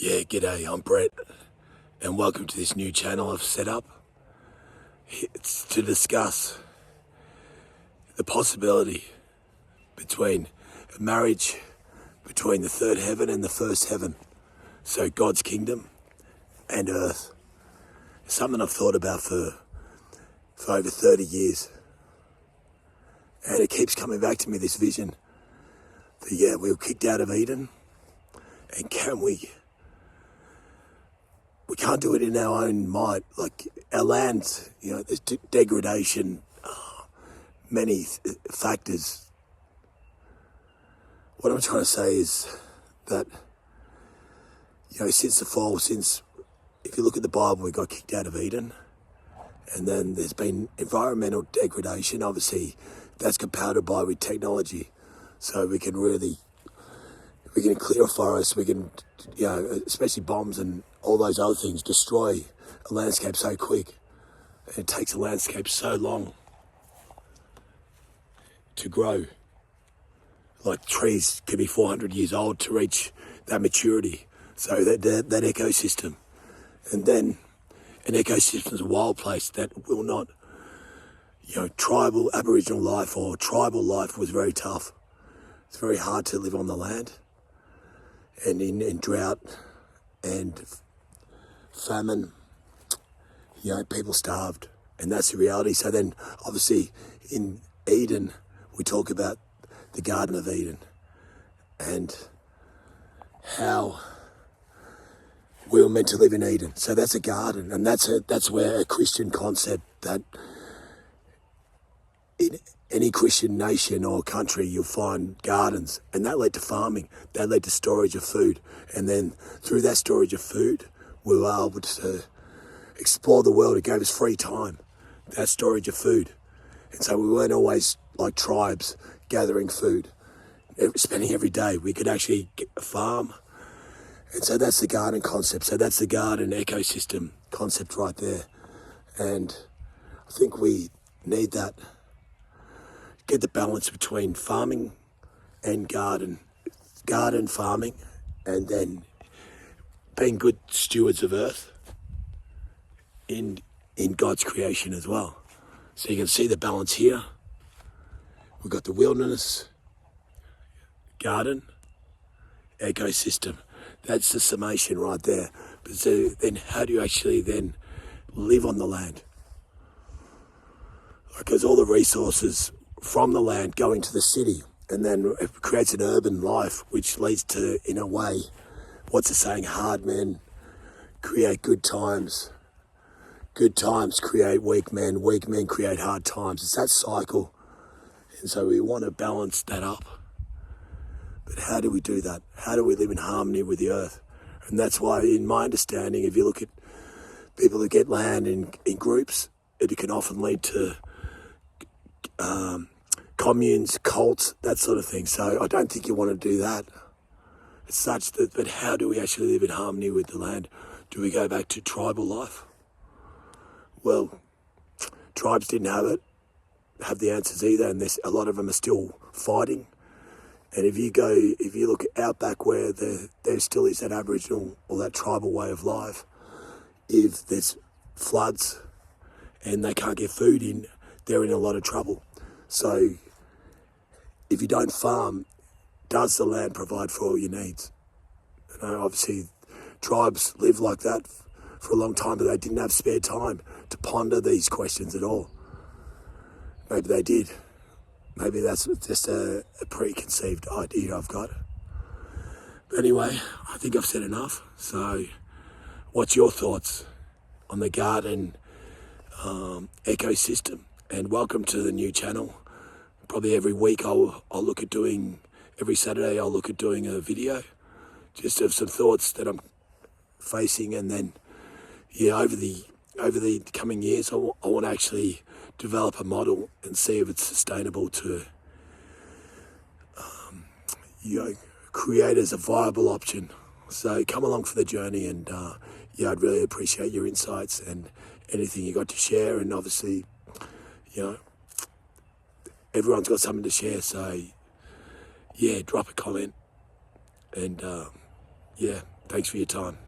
Yeah, g'day, I'm Brett, and welcome to this new channel I've set up. It's to discuss the possibility between a marriage between the third heaven and the first heaven, so God's kingdom and earth. It's something I've thought about for over 30 years, and it keeps coming back to me, this vision that, yeah, we were kicked out of Eden, and we can't do it in our own might. Like our land, there's degradation, many factors. What I'm trying to say is that, since the fall, if you look at the Bible, we got kicked out of Eden, and then there's been environmental degradation. Obviously, that's compounded by with technology, so we can clear a forest, we can, especially bombs and all those other things, destroy a landscape so quick. And it takes a landscape so long to grow. Like trees can be 400 years old to reach that maturity. So that ecosystem. And then an ecosystem is a wild place that will not, tribal Aboriginal life or tribal life was very tough. It's very hard to live on the land. And in drought and famine, people starved, and that's the reality. So then, obviously, in Eden, we talk about the Garden of Eden and how we were meant to live in Eden. So that's a garden, and that's where a Christian concept that in any Christian nation or country, you'll find gardens, and that led to farming, that led to storage of food. And then through that storage of food, we were able to explore the world. It gave us free time, that storage of food. And so we weren't always like tribes gathering food, spending every day. We could actually farm. And so that's the garden concept. So that's the garden ecosystem concept right there. And I think we need that. Get the balance between farming and garden farming, and then being good stewards of earth in God's creation as well. So you can see the balance here. We've got the wilderness, garden, ecosystem. That's the summation right there. But so then how do you actually then live on the land? Because all the resources from the land go into the city, and then it creates an urban life, which leads to, in a way, what's the saying, hard men create good times create weak men create hard times. It's that cycle, and so we want to balance that up. But how do we do that? How do we live in harmony with the earth? And that's why, in my understanding, if you look at people that get land in groups, it can often lead to communes, cults, that sort of thing. So I don't think you want to do that. It's such that, but how do we actually live in harmony with the land? Do we go back to tribal life? Well, tribes didn't have the answers either, and a lot of them are still fighting. And if you look out back where there still is that Aboriginal or that tribal way of life, if there's floods and they can't get food in, they're in a lot of trouble. So if you don't farm, does the land provide for all your needs? Obviously, tribes lived like that for a long time, but they didn't have spare time to ponder these questions at all. Maybe they did. Maybe that's just a preconceived idea I've got. But anyway, I think I've said enough. So what's your thoughts on the garden ecosystem? And welcome to the new channel. Probably every week every Saturday I'll look at doing a video, just of some thoughts that I'm facing. And then, over the coming years, I want to actually develop a model and see if it's sustainable to, create as a viable option. So come along for the journey, and I'd really appreciate your insights and anything you got to share. And obviously, everyone's got something to share, so drop a comment, and thanks Thanks for your time.